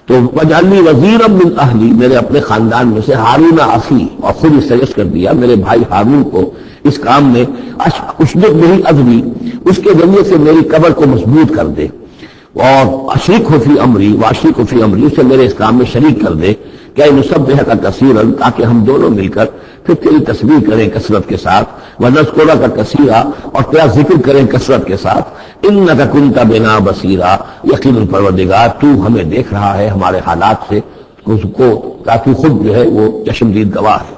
تو وجعلنی وزیرا من اہلی، میرے اپنے خاندان میں سے ہارون اخی، اور خود سجیسٹ کر دیا میرے بھائی ہارون کو اس کام میں، اشدد بہ اذری، اس کے ذریعے سے میری قبر کو مضبوط کر دے، اور اشرکہ فی امری واشرکہ فی امری، اسے میرے اس کام میں شریک کر دے، کہ نسبحک کثیرا، تاکہ ہم دونوں مل کر پھر تیری تسبیح کریں کثرت کے ساتھ، ونذکرک کثیرا، اور تیرا ذکر کریں کثرت کے ساتھ، انک کنت بنا بصیرا، یقیناً پروردگار تو ہمیں دیکھ رہا ہے ہمارے حالات سے، اس کو تاکہ خود جو ہے وہ چشمدید گواہ ہے۔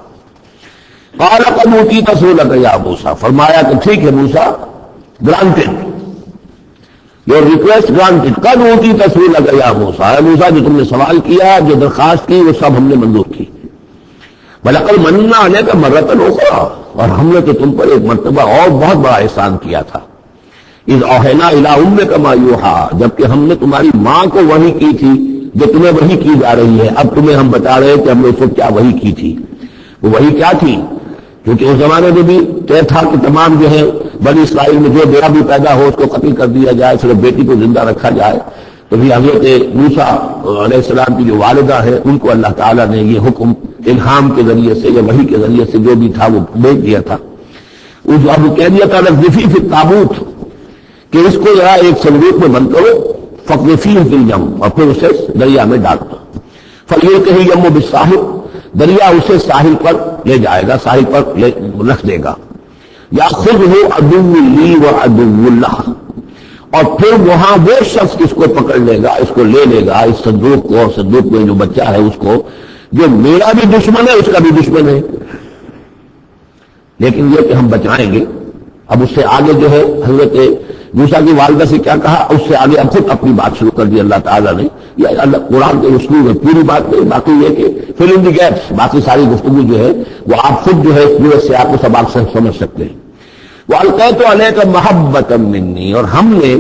قال قد اوتیت سؤلک یا موسیٰ، فرمایا کہ ٹھیک ہے موسیٰ، گرانٹڈ، your request granted، قد اوتیت سؤلک یا موسیٰ، اے موسیٰ جو تم نے سوال کیا، جو درخواست کی، وہ سب ہم نے منظور کی۔ وَلَقَدْ مَنَّا عَلَيْكَ مَرَّةً أُخْرَىٰ، اور ہم نے تو تم پر ایک مرتبہ اور بہت بڑا احسان کیا تھا، اِذْ أَوْحَيْنَا إِلَىٰ أُمِّكَ مَا يُوحَىٰ، جبکہ ہم نے تمہاری ماں کو وحی کی تھی جو تمہیں وحی کی جا رہی ہے۔ اب تمہیں ہم بتا رہے ہیں کہ ہم نے اس کو کیا وحی کی تھی۔ وہ وحی کیا تھی؟ کیونکہ اس زمانے میں بھی طے تھا کہ تمام جو ہے بنی اسرائیل میں جو بیٹا بھی پیدا ہو اس کو قتل کر دیا جائے، صرف بیٹی کو زندہ رکھا جائے۔ تو بھی حضرت موسیٰ علیہ السلام کی جو والدہ ہے ان کو اللہ تعالیٰ نے یہ حکم الہام کے ذریعے سے یا وحی کے ذریعے سے جو بھی تھا وہ بھیج دیا تھا۔ اب کہہ دیا تھا نقذفی فی التابوت، کہ اس کو ذرا ایک صندوق میں بند کرو، فاقذفیہ فی الیم، اور پھر اسے دریا میں ڈال دو، فلیلقہ الیم بالساحل، دریا اسے ساحل پر لے جائے گا، ساحل پر رکھ دے گا۔ یاخذہ عدو لی و عدو لہ، اور پھر وہاں وہ شخص اس کو پکڑ لے گا، اس کو لے لے گا، اس صندوق کو، اور صندوق میں جو بچہ ہے اس کو، جو میرا بھی دشمن ہے اس کا بھی دشمن ہے، لیکن یہ کہ ہم بچائیں گے۔ اب اس سے آگے جو ہے حضرت موسیٰ کی والدہ سے کیا کہا، اس سے آگے اب خود اپنی بات شروع کر دی اللہ تعالیٰ نے۔ یہ اللہ قرآن کے اسلوب ہے، پوری بات نہیں، باقی یہ کہ فل ان دی گیپس، باقی ساری گفتگو جو ہے وہ آپ خود جو ہے پورے سیاق کو سباق سے سمجھ سکتے ہیں۔ وَأَلْقَيْتُ عَلَيْكَ مَحَبَّةً مِّنِّي، اور ہم نے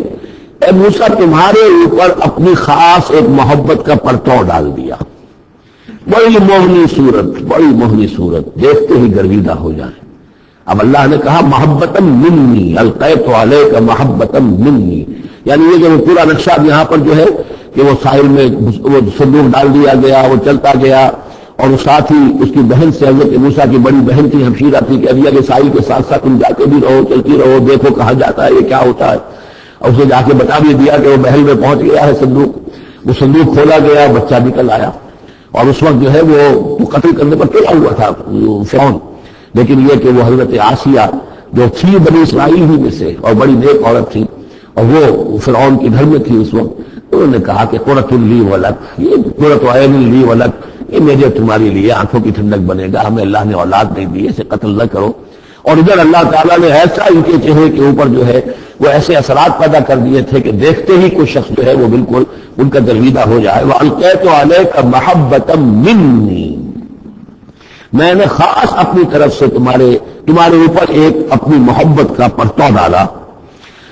اے موسیٰ تمہارے اوپر اپنی خاص ایک محبت کا پرتو ڈال دیا۔ بڑی موہنی صورت، بڑی موہنی صورت، دیکھتے ہی گرویدہ ہو جائیں۔ اب اللہ نے کہا محبتاً منی، القیت علیک محبتاً منی، یعنی یہ جو پورا نقشہ یہاں پر جو ہے کہ وہ ساحل میں وہ صندوق ڈال دیا گیا، وہ چلتا گیا، اور ساتھ ہی اس کی بہن سے، حضرت موسیٰ کی بڑی بہن تھی، ہمشیرہ تھی، کہہ دیا کہ ساحل کے ساتھ ساتھ تم جاتے بھی رہو، چلتی رہو، دیکھو کہاں جاتا ہے، یہ کیا ہوتا ہے۔ اور اسے جا کے بتا بھی دیا کہ وہ محل میں پہنچ گیا ہے صندوق، وہ صندوق کھولا گیا، بچہ نکل آیا، اور اس وقت جو ہے وہ قتل کرنے پر تلا ہوا تھا فرعون، لیکن یہ کہ وہ حضرت آسیہ جو تھی بنی اسرائیل ہی میں سے اور بڑی نیک عورت تھی، اور وہ فرعون کے گھر میں تھی اس وقت، انہوں نے کہا کہ قرۃ لی ولک، یہ قرۃ عین لی ولک، یہ میرے تمہاری لیے آنکھوں کی ٹھنڈک بنے گا، ہمیں اللہ نے اولاد نہیں دی، اسے قتل نہ کرو۔ اور ادھر اللہ تعالیٰ نے ایسا ان کے چہرے کے اوپر جو ہے وہ ایسے اثرات پیدا کر دیے تھے کہ دیکھتے ہی کوئی شخص جو ہے وہ بالکل ان کا گرویدہ ہو جائے۔ وَأَلْقَيْتُ عَلَيْكَ مَحَبَّةً مِّنِّي، میں نے خاص اپنی طرف سے تمہارے اوپر ایک اپنی محبت کا پرتو ڈالا۔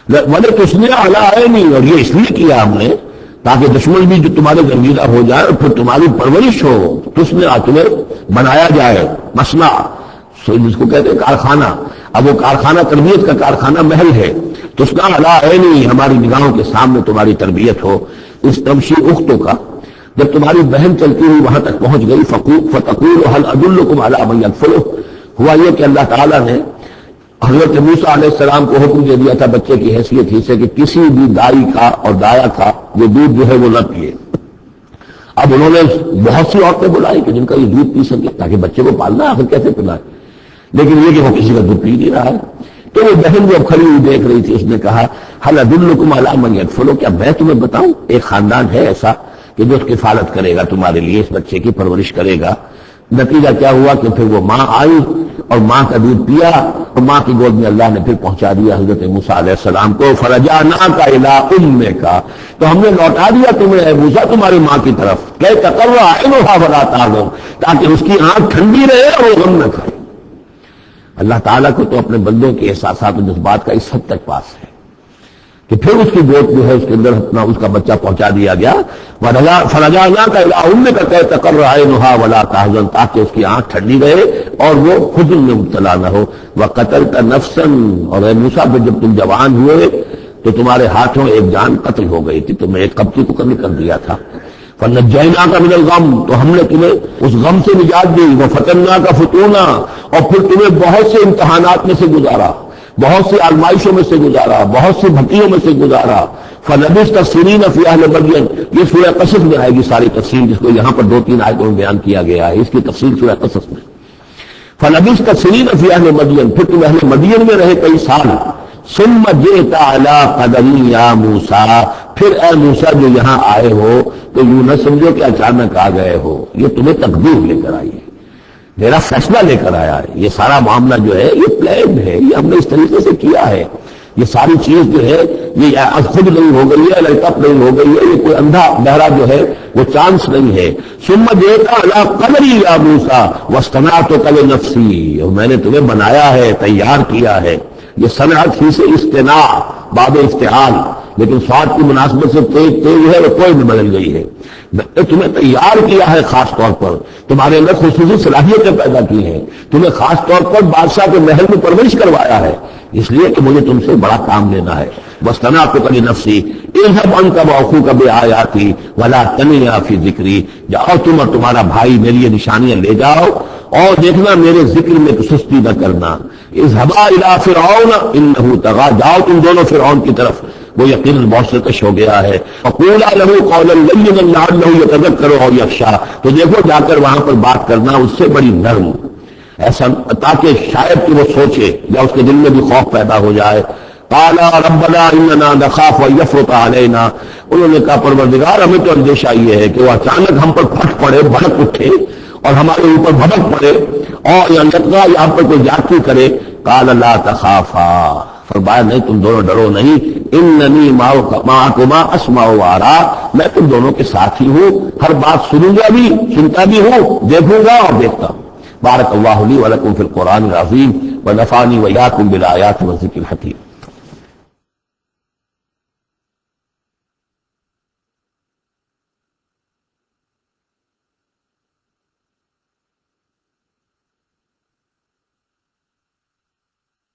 وَلِتُصْنِعَ عَلَىٰ عَيْنِي، اور یہ اس لیے کیا ہم نے تاکہ دشمن بھی جو تمہارے گرویدہ ہو جائے اور پھر تمہاری پرورش ہو، تُصْنِعَ، تمہیں بنایا جائے، مصنع جس کو کہتے ہیں کارخانہ، اب وہ کارخانہ تربیت کا کارخانہ محل ہے، تُصْنَعَ عَلَىٰ عَيْنِي، ہماری نگاہوں کے سامنے تمہاری تربیت ہو۔ اس تمشی اختوں کا، جب تمہاری بہن چلتی ہوئی وہاں تک پہنچ گئی، فَتَقُولُ هَلْ أَدُلُّكُمْ عَلَىٰ مَن يَكْفُلُهُ، ہوا یہ کہ اللہ تعالیٰ نے حضرت موسیٰ علیہ السلام کو حکم دے دیا تھا بچے کی حیثیت ہی سے کہ کسی بھی دائی کا اور دایا کا یہ دودھ جو ہے وہ نہ پیے۔ اب انہوں نے بہت سی عورتیں بلائی کہ جن کا یہ دودھ پی سکے تاکہ بچے کو پالنا آخر کیسے پلائے، لیکن یہ کہ وہ کسی کا دودھ پی نہیں رہا ہے۔ تو وہ بہن جو اب کھڑی ہوئی دیکھ رہی تھی، اس نے کہا هَلْ أَدُلُّكُمْ عَلَىٰ مَن يَكْفُلُهُ، کیا میں تمہیں بتاؤں ایک خاندان ہے ایسا کہ جو اس کی کفالت کرے گا تمہارے لیے، اس بچے کی پرورش کرے گا۔ نتیجہ کیا ہوا کہ پھر وہ ماں آئی اور ماں کا دودھ پیا، اور ماں کی گود میں اللہ نے پھر پہنچا دیا حضرت موسیٰ علیہ السلام کو۔ فَرَجَعْنَاكَ إِلَىٰ أُمِّكَ، تو ہم نے لوٹا دیا تمہیں اے موسیٰ تمہاری ماں کی طرف، کہ تَقَرَّ عَيْنُهَا وَلَا تَحْزَنَ، تاکہ اس کی آنکھ ٹھنڈی رہے اور وہ غم نہ کرے۔ اللہ تعالیٰ کو تو اپنے بندوں کے احساسات و جذبات کا اس حد تک پاس ہے کہ پھر اس کی گود جو ہے اس کے اندر اپنا اس کا بچہ پہنچا دیا گیا۔ فَرَجَعْنَاكَ إِلَىٰ أُمِّكَ كَيْ تَقَرَّ عَيْنُهَا وَلَا تَحْزَنَ، تاکہ اس کی آنکھ ٹھنڈی رہے اور وہ حزن میں مبتلا نہ ہو۔ وَقَتَلْتَ نَفْسًا، اور اے موسیٰ پھر جب تم جوان ہوئے تو تمہارے ہاتھوں ایک جان قتل ہو گئی تھی، تمہیں ایک قبطی کو قتل کر دیا تھا۔ فنجیناک من الغم، تو ہم نے تمہیں اس غم سے نجات دی، وفتناک فتونا، اور پھر تمہیں بہت سے امتحانات میں سے گزارا، بہت سی آزمائشوں میں سے گزارا، بہت سی بھٹیوں میں سے گزارا۔ فلبثت سنین فی اہل مدین، یہ سورہ قصص میں آئے گی ساری تفصیل، جس کو یہاں پر 2-3 آیتوں میں بیان کیا گیا ہے، اس کی تفصیل سورہ قصص میں۔ فلبثت سنین فی اہل مدین، پھر تم اہل مدین میں رہے کئی سال۔ ثم جئت علی قدمی یا موسیٰ، پھر اے موسیٰ جو یہاں آئے ہو تو یوں نہ سمجھو کہ اچانک آ گئے ہو، یہ تمہیں تقدیر لے کر آئی ہے، میرا فیصلہ لے کر آیا ہے۔ یہ سارا معاملہ جو ہے یہ پلان ہے، یہ ہم نے اس طریقے سے کیا ہے، یہ ساری چیز جو ہے یہ از خود نہیں ہو گئی ہے، لڑکپ نہیں ہو گئی ہے، یہ کوئی اندھا بہرا جو ہے وہ چانس نہیں ہے۔ ثم جئت علی قدری یا موسیٰ واصطنعتک لنفسی، اور میں نے تمہیں بنایا ہے، تیار کیا ہے۔ یہ صنعت ہی سے استناع باب افتعال، لیکن صاد کی مناسبت سے تیز ہے وہ کوئی بھی بدل گئی ہے۔ میں نے تمہیں تیار کیا ہے، خاص طور پر تمہارے اندر خصوصی صلاحیتیں پیدا کی ہیں، تمہیں خاص طور پر بادشاہ کے محل میں پرورش کروایا ہے، اس لیے کہ مجھے تم سے بڑا کام لینا ہے۔ واصطنعتک لنفسی اذهب انت واخوك بآیاتی ولا تنیا فی ذکری، جاؤ تم اور تمہارا بھائی میری یہ نشانیاں لے جاؤ اور دیکھنا میرے ذکر میں سستی نہ کرنا۔ اذهبا الى فرعون انه طغى، جاؤ تم دونوں فرعون کی طرف، وہ یقیناً بہت سرکش ہو گیا ہے۔ فقولا له قولا لینا لعله يتذکر او یخشی، تو دیکھو جا کر وہاں پر بات کرنا اس سے بڑی نرم، ایسا تاکہ شاید کہ وہ سوچے یا اس کے دل میں بھی خوف پیدا ہو جائے۔ قال ربنا اننا نخاف ان يفرط علينا، انہوں نے کہا پروردگار ہمیں تو اندیشہ یہ ہے کہ وہ اچانک ہم پر پھٹ پڑے، بھڑک اٹھے اور ہمارے اوپر بھڑک پڑے، اور یا نتغا یا ہم پر کوئی زیادتی کرے۔ قال لا تخافا، فرمایا نہیں تم دونوں ڈرو نہیں، اننی معکما اسمع وارا، میں تم دونوں کے ساتھ ہی ہوں، ہر بات سنوں گا بھی، سنتا بھی ہوں، دیکھوں گا اور دیکھتا ہوں۔ بارک اللہ لی ولکم فی القرآن العظیم ونفعنی وإیاکم بالآیات والذکر الحکیم۔